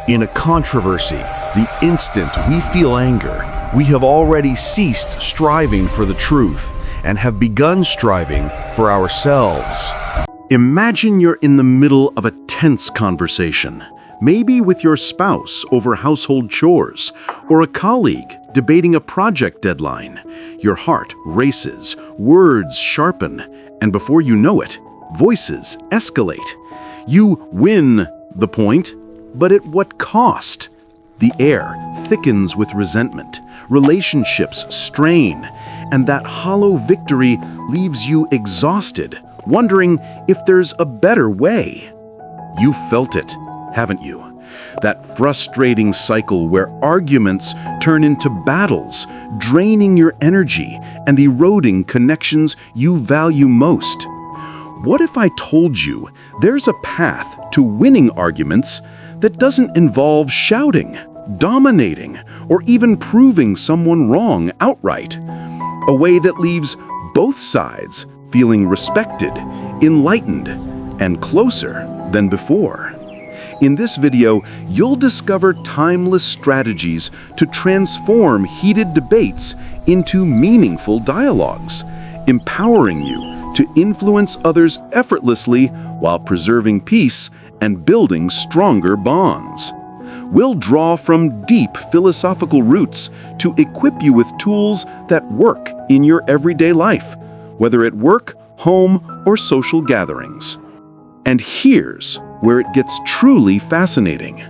In a controversy, the instant we feel anger, we have already ceased striving for the truth and have begun striving for ourselves. Imagine you're in the middle of a tense conversation, maybe with your spouse over household chores, or a colleague debating a project deadline. Your heart races, words sharpen, and before you know it, voices escalate. You win the point, but at what cost? The air thickens with resentment, relationships strain, and that hollow victory leaves you exhausted, wondering if there's a better way. You felt it, haven't you? That frustrating cycle where arguments turn into battles, draining your energy and eroding connections you value most. What if I told you there's a path to winning arguments that doesn't involve shouting, dominating, or even proving someone wrong outright? A way that leaves both sides feeling respected, enlightened, and closer than before. In this video, you'll discover timeless strategies to transform heated debates into meaningful dialogues, empowering you to influence others effortlessly while preserving peace and building stronger bonds. We'll draw from deep philosophical roots to equip you with tools that work in your everyday life, whether at work, home, or social gatherings. And here's where it gets truly fascinating.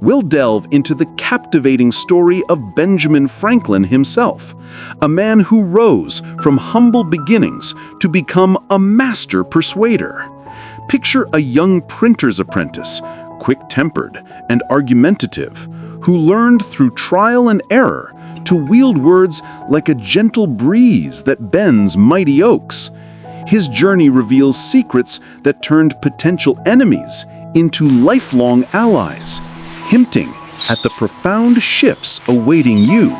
We'll delve into the captivating story of Benjamin Franklin himself, a man who rose from humble beginnings to become a master persuader. Picture a young printer's apprentice, quick-tempered and argumentative, who learned through trial and error to wield words like a gentle breeze that bends mighty oaks. His journey reveals secrets that turned potential enemies into lifelong allies, hinting at the profound shifts awaiting you.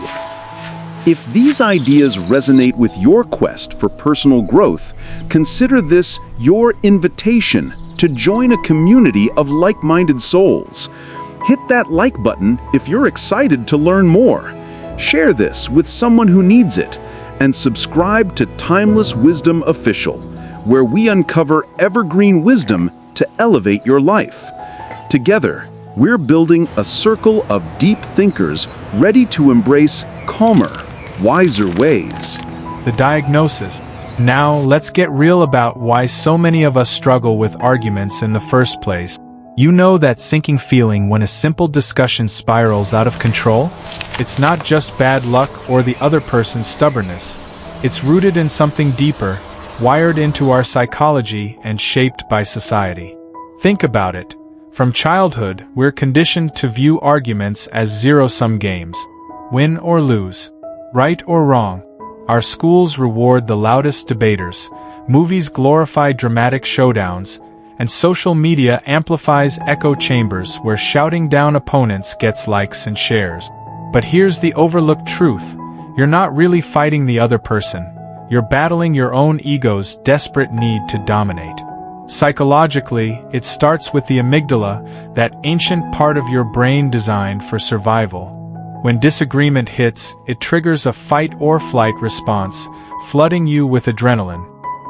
If these ideas resonate with your quest for personal growth, consider this your invitation to join a community of like-minded souls. Hit that like button if you're excited to learn more. Share this with someone who needs it, and subscribe to Timeless Wisdom Official, where we uncover evergreen wisdom to elevate your life. Together, we're building a circle of deep thinkers ready to embrace calmer, wiser ways. The diagnosis. Now, let's get real about why so many of us struggle with arguments in the first place. You know that sinking feeling when a simple discussion spirals out of control? It's not just bad luck or the other person's stubbornness. It's rooted in something deeper, wired into our psychology and shaped by society. Think about it. From childhood, we're conditioned to view arguments as zero-sum games. Win or lose. Right or wrong. Our schools reward the loudest debaters, movies glorify dramatic showdowns, and social media amplifies echo chambers where shouting down opponents gets likes and shares. But here's the overlooked truth. You're not really fighting the other person. You're battling your own ego's desperate need to dominate. Psychologically, it starts with the amygdala, that ancient part of your brain designed for survival. When disagreement hits, it triggers a fight-or-flight response, flooding you with adrenaline.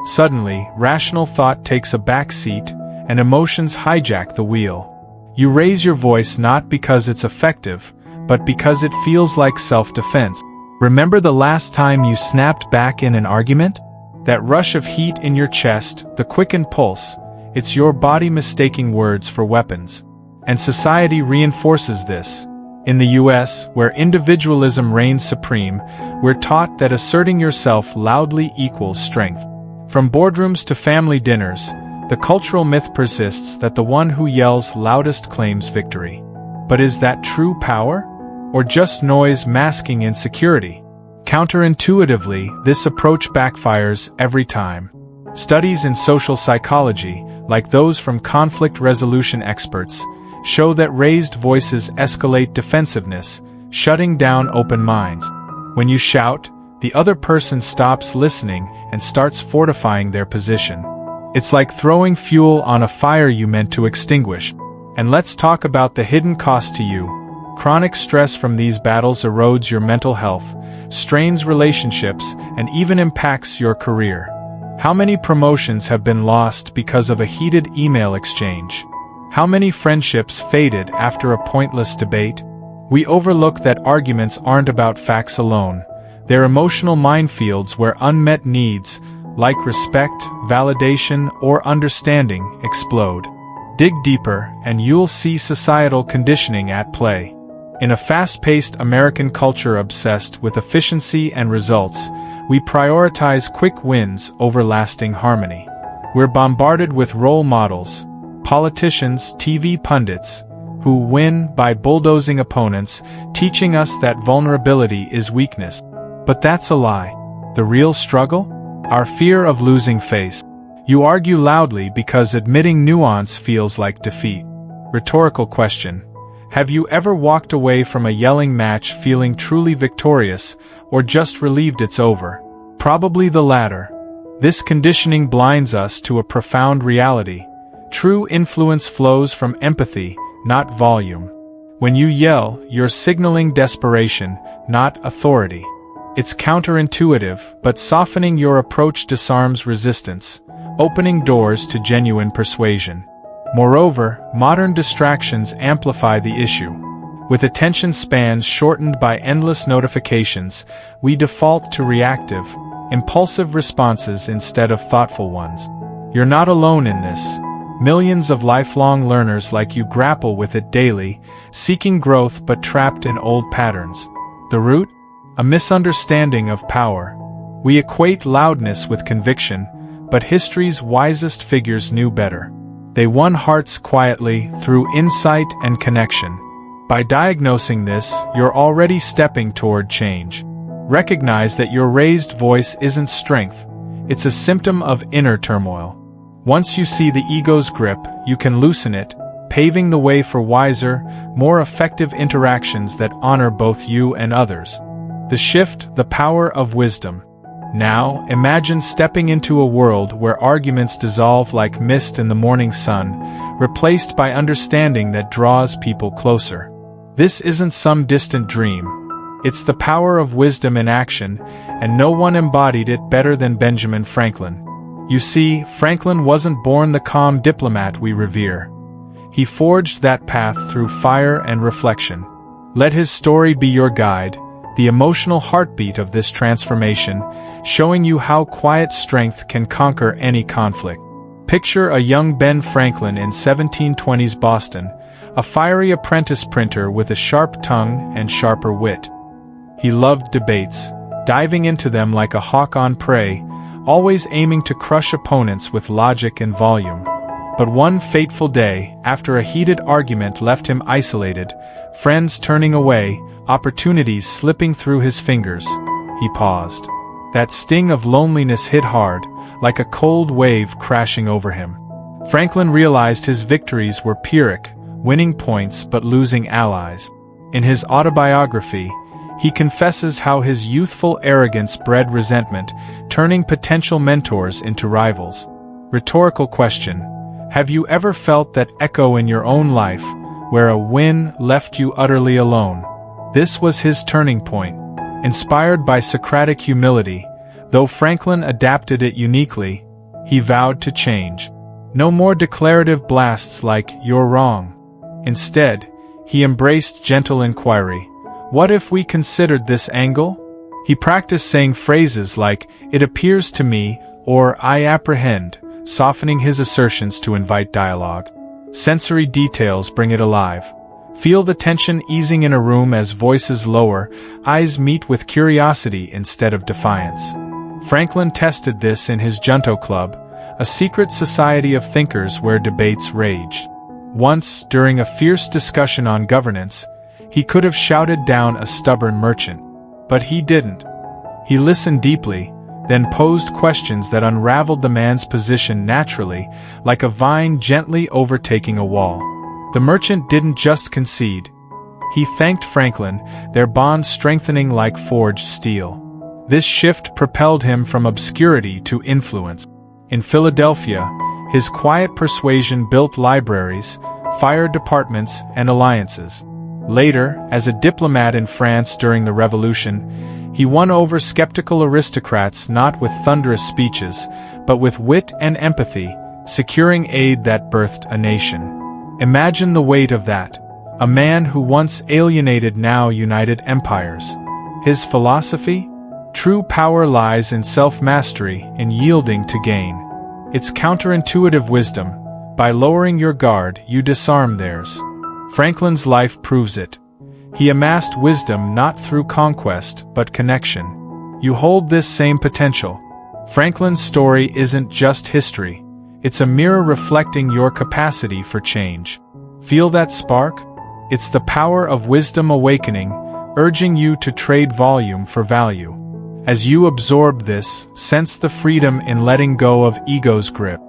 Suddenly, rational thought takes a back seat, and emotions hijack the wheel. You raise your voice not because it's effective, but because it feels like self-defense. Remember the last time you snapped back in an argument? That rush of heat in your chest, the quickened pulse, it's your body mistaking words for weapons. And society reinforces this. In the US, where individualism reigns supreme, we're taught that asserting yourself loudly equals strength. From boardrooms to family dinners, the cultural myth persists that the one who yells loudest claims victory. But is that true power? Or just noise masking insecurity? Counterintuitively, this approach backfires every time. Studies in social psychology, like those from conflict resolution experts, show that raised voices escalate defensiveness, shutting down open minds. When you shout, the other person stops listening and starts fortifying their position. It's like throwing fuel on a fire you meant to extinguish. And let's talk about the hidden cost to you. Chronic stress from these battles erodes your mental health, strains relationships, and even impacts your career. How many promotions have been lost because of a heated email exchange? How many friendships faded after a pointless debate? We overlook that arguments aren't about facts alone. They're emotional minefields where unmet needs, like respect, validation, or understanding, explode. Dig deeper, and you'll see societal conditioning at play. In a fast-paced American culture obsessed with efficiency and results, we prioritize quick wins over lasting harmony. We're bombarded with role models, politicians, TV pundits, who win by bulldozing opponents, teaching us that vulnerability is weakness. But that's a lie. The real struggle? Our fear of losing face. You argue loudly because admitting nuance feels like defeat. Rhetorical question. Have you ever walked away from a yelling match feeling truly victorious, or just relieved it's over? Probably the latter. This conditioning blinds us to a profound reality. True influence flows from empathy, not volume. When you yell, you're signaling desperation, not authority. It's counterintuitive, but softening your approach disarms resistance, opening doors to genuine persuasion. Moreover, modern distractions amplify the issue. With attention spans shortened by endless notifications, we default to reactive, impulsive responses instead of thoughtful ones. You're not alone in this. Millions of lifelong learners like you grapple with it daily, seeking growth but trapped in old patterns. The root? A misunderstanding of power. We equate loudness with conviction, but history's wisest figures knew better. They won hearts quietly through insight and connection. By diagnosing this, you're already stepping toward change. Recognize that your raised voice isn't strength, it's a symptom of inner turmoil. Once you see the ego's grip, you can loosen it, paving the way for wiser, more effective interactions that honor both you and others. The shift, the power of wisdom. Now, imagine stepping into a world where arguments dissolve like mist in the morning sun, replaced by understanding that draws people closer. This isn't some distant dream. It's the power of wisdom in action, and no one embodied it better than Benjamin Franklin. You see, Franklin wasn't born the calm diplomat we revere. He forged that path through fire and reflection. Let his story be your guide, the emotional heartbeat of this transformation, showing you how quiet strength can conquer any conflict. Picture a young Ben Franklin in 1720s Boston, a fiery apprentice printer with a sharp tongue and sharper wit. He loved debates, diving into them like a hawk on prey, always aiming to crush opponents with logic and volume. But one fateful day, after a heated argument left him isolated, friends turning away, opportunities slipping through his fingers, he paused. That sting of loneliness hit hard, like a cold wave crashing over him. Franklin realized his victories were Pyrrhic, winning points but losing allies. In his autobiography, he confesses how his youthful arrogance bred resentment, turning potential mentors into rivals. Rhetorical question: have you ever felt that echo in your own life, where a win left you utterly alone? This was his turning point. Inspired by Socratic humility, though Franklin adapted it uniquely, he vowed to change. No more declarative blasts like, "You're wrong." Instead, he embraced gentle inquiry. What if we considered this angle? He practiced saying phrases like, "It appears to me," or "I apprehend," softening his assertions to invite dialogue. Sensory details bring it alive. Feel the tension easing in a room as voices lower, eyes meet with curiosity instead of defiance. Franklin tested this in his Junto Club, a secret society of thinkers where debates raged. Once, during a fierce discussion on governance, he could have shouted down a stubborn merchant. But he didn't. He listened deeply, then posed questions that unraveled the man's position naturally, like a vine gently overtaking a wall. The merchant didn't just concede. He thanked Franklin, their bond strengthening like forged steel. This shift propelled him from obscurity to influence. In Philadelphia, his quiet persuasion built libraries, fire departments, and alliances. Later, as a diplomat in France during the Revolution, he won over skeptical aristocrats not with thunderous speeches, but with wit and empathy, securing aid that birthed a nation. Imagine the weight of that. A man who once alienated now united empires. His philosophy? True power lies in self-mastery, in yielding to gain. It's counterintuitive wisdom. By lowering your guard, you disarm theirs. Franklin's life proves it. He amassed wisdom not through conquest, but connection. You hold this same potential. Franklin's story isn't just history. It's a mirror reflecting your capacity for change. Feel that spark? It's the power of wisdom awakening, urging you to trade volume for value. As you absorb this, sense the freedom in letting go of ego's grip.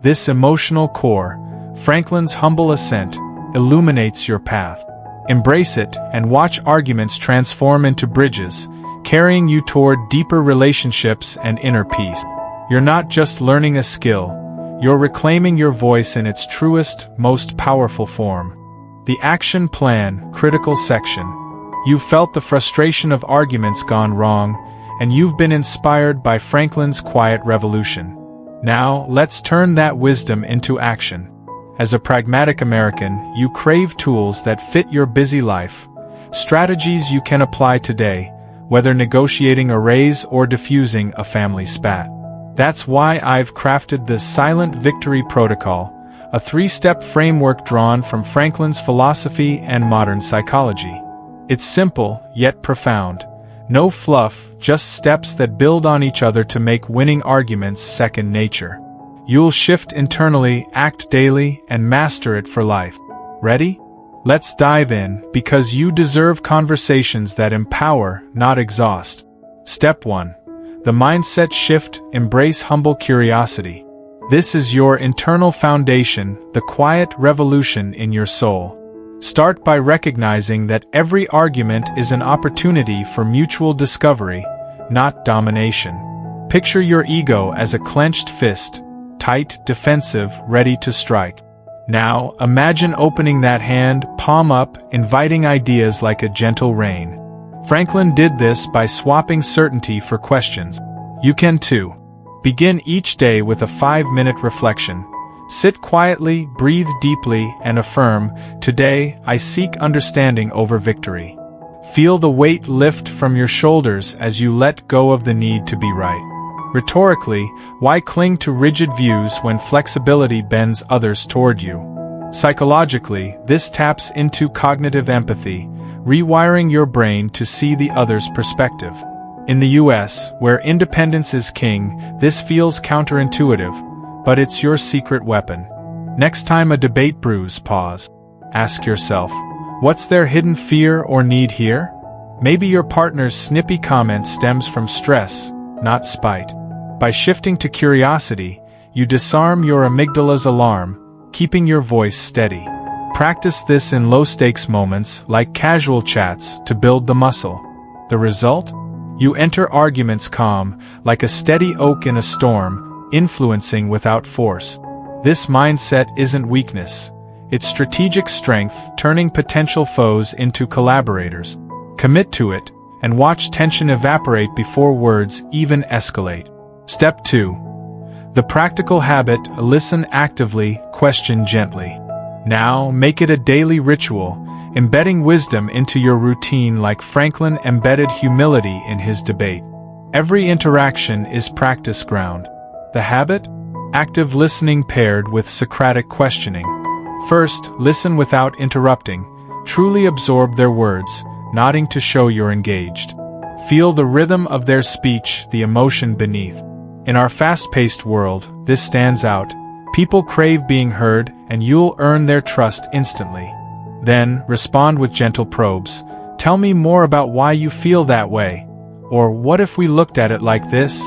This emotional core, Franklin's humble ascent, illuminates your path. Embrace it and watch arguments transform into bridges, carrying you toward deeper relationships and inner peace. You're not just learning a skill, you're reclaiming your voice in its truest, most powerful form. The action plan, critical section. You've felt the frustration of arguments gone wrong, and you've been inspired by Franklin's quiet revolution. Now, let's turn that wisdom into action. As a pragmatic American, you crave tools that fit your busy life, strategies you can apply today, whether negotiating a raise or diffusing a family spat. That's why I've crafted the Silent Victory Protocol, a 3-step framework drawn from Franklin's philosophy and modern psychology. It's simple, yet profound. No fluff, just steps that build on each other to make winning arguments second nature. You'll shift internally, act daily, and master it for life. Ready? Let's dive in, because you deserve conversations that empower, not exhaust. Step 1. The mindset shift, embrace humble curiosity. This is your internal foundation, the quiet revolution in your soul. Start by recognizing that every argument is an opportunity for mutual discovery, not domination. Picture your ego as a clenched fist, tight, defensive, ready to strike. Now, imagine opening that hand, palm up, inviting ideas like a gentle rain. Franklin did this by swapping certainty for questions. You can too. Begin each day with a 5-minute reflection. Sit quietly, breathe deeply, and affirm, "Today, I seek understanding over victory." Feel the weight lift from your shoulders as you let go of the need to be right. Rhetorically, why cling to rigid views when flexibility bends others toward you? Psychologically, this taps into cognitive empathy, rewiring your brain to see the other's perspective. In the US, where independence is king, this feels counterintuitive, but it's your secret weapon. Next time a debate brews, pause. Ask yourself, what's their hidden fear or need here? Maybe your partner's snippy comment stems from stress, not spite. By shifting to curiosity, you disarm your amygdala's alarm, keeping your voice steady. Practice this in low-stakes moments, like casual chats, to build the muscle. The result? You enter arguments calm, like a steady oak in a storm, influencing without force. This mindset isn't weakness. It's strategic strength, turning potential foes into collaborators. Commit to it, and watch tension evaporate before words even escalate. Step 2. The practical habit: listen actively, question gently. Now, make it a daily ritual, embedding wisdom into your routine like Franklin embedded humility in his debate. Every interaction is practice ground. The habit? Active listening paired with Socratic questioning. First, listen without interrupting. Truly absorb their words, nodding to show you're engaged. Feel the rhythm of their speech, the emotion beneath. In our fast-paced world, this stands out. People crave being heard, and you'll earn their trust instantly. Then, respond with gentle probes. Tell me more about why you feel that way. Or, what if we looked at it like this?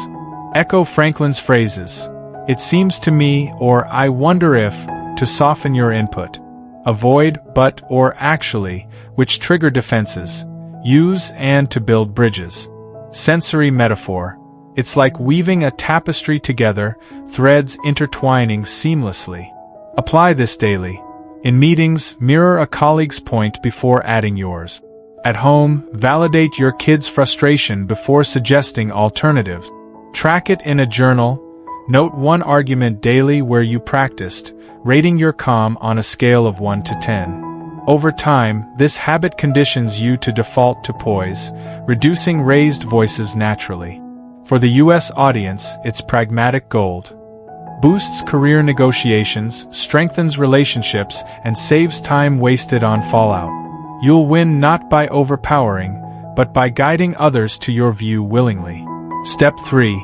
Echo Franklin's phrases. It seems to me, or I wonder if, to soften your input. Avoid but or actually, which trigger defenses. Use and to build bridges. Sensory metaphor. It's like weaving a tapestry together, threads intertwining seamlessly. Apply this daily. In meetings, mirror a colleague's point before adding yours. At home, validate your kid's frustration before suggesting alternatives. Track it in a journal. Note one argument daily where you practiced, rating your calm on a scale of 1 to 10. Over time, this habit conditions you to default to poise, reducing raised voices naturally. For the US audience, it's pragmatic gold. Boosts career negotiations, strengthens relationships, and saves time wasted on fallout. You'll win not by overpowering, but by guiding others to your view willingly. Step 3.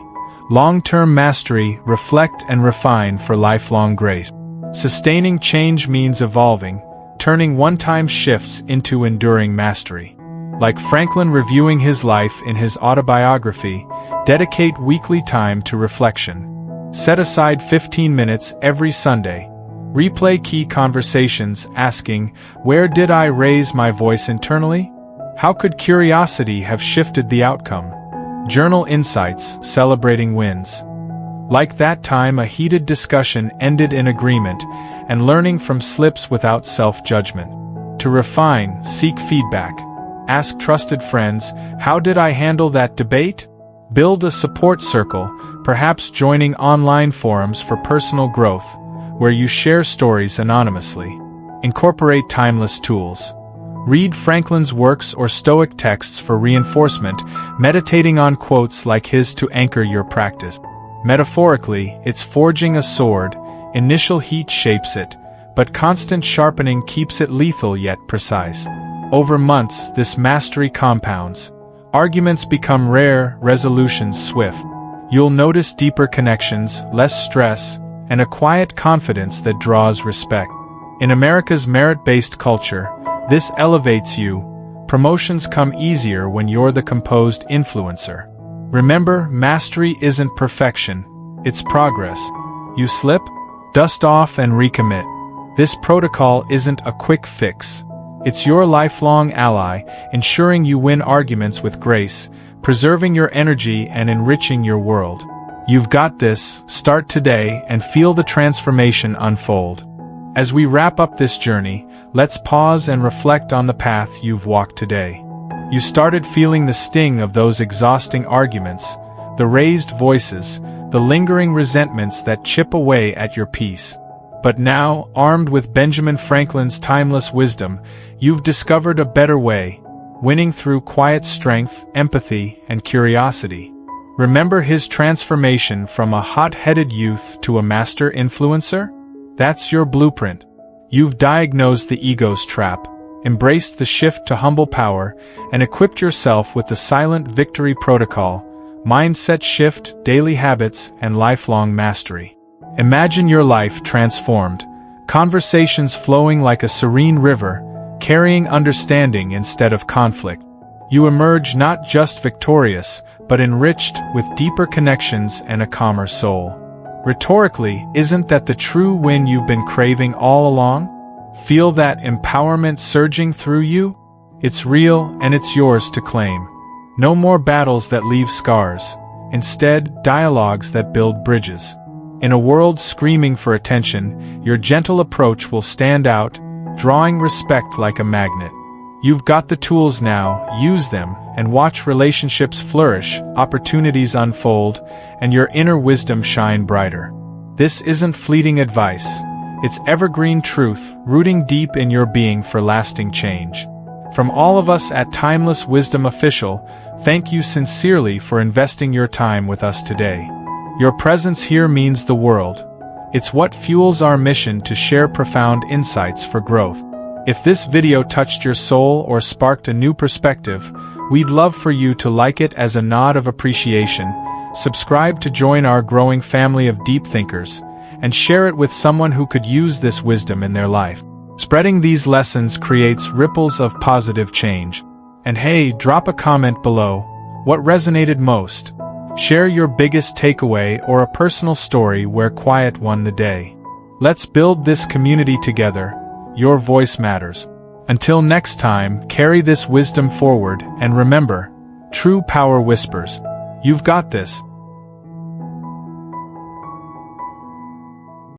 Long-term mastery, reflect and refine for lifelong grace. Sustaining change means evolving, turning one-time shifts into enduring mastery. Like Franklin reviewing his life in his autobiography, dedicate weekly time to reflection. Set aside 15 minutes every Sunday. Replay key conversations asking, where did I raise my voice internally? How could curiosity have shifted the outcome? Journal insights, celebrating wins. Like that time a heated discussion ended in agreement, and learning from slips without self-judgment. To refine, seek feedback. Ask trusted friends, how did I handle that debate? Build a support circle, perhaps joining online forums for personal growth, where you share stories anonymously. Incorporate timeless tools. Read Franklin's works or Stoic texts for reinforcement, meditating on quotes like his to anchor your practice. Metaphorically, it's forging a sword. Initial heat shapes it, but constant sharpening keeps it lethal yet precise. Over months, this mastery compounds. Arguments become rare, resolutions swift. You'll notice deeper connections, less stress, and a quiet confidence that draws respect. In America's merit-based culture, this elevates you. Promotions come easier when you're the composed influencer. Remember, mastery isn't perfection, it's progress. You slip? Dust off and recommit. This protocol isn't a quick fix. It's your lifelong ally, ensuring you win arguments with grace, preserving your energy and enriching your world. You've got this. Start today and feel the transformation unfold. As we wrap up this journey, let's pause and reflect on the path you've walked today. You started feeling the sting of those exhausting arguments, the raised voices, the lingering resentments that chip away at your peace. But now, armed with Benjamin Franklin's timeless wisdom, you've discovered a better way, winning through quiet strength, empathy, and curiosity. Remember his transformation from a hot-headed youth to a master influencer? That's your blueprint. You've diagnosed the ego's trap, embraced the shift to humble power, and equipped yourself with the silent victory protocol, mindset shift, daily habits, and lifelong mastery. Imagine your life transformed, conversations flowing like a serene river, carrying understanding instead of conflict. You emerge not just victorious, but enriched with deeper connections and a calmer soul. Rhetorically, isn't that the true win you've been craving all along? Feel that empowerment surging through you? It's real and it's yours to claim. No more battles that leave scars. Instead, dialogues that build bridges. In a world screaming for attention, your gentle approach will stand out, drawing respect like a magnet. You've got the tools now, use them, and watch relationships flourish, opportunities unfold, and your inner wisdom shine brighter. This isn't fleeting advice. It's evergreen truth, rooting deep in your being for lasting change. From all of us at Timeless Wisdom Official, thank you sincerely for investing your time with us today. Your presence here means the world. It's what fuels our mission to share profound insights for growth. If this video touched your soul or sparked a new perspective, we'd love for you to like it as a nod of appreciation, subscribe to join our growing family of deep thinkers, and share it with someone who could use this wisdom in their life. Spreading these lessons creates ripples of positive change. And hey, drop a comment below. What resonated most? Share your biggest takeaway or a personal story where quiet won the day. Let's build this community together. Your voice matters. Until next time, carry this wisdom forward and remember, true power whispers. You've got this.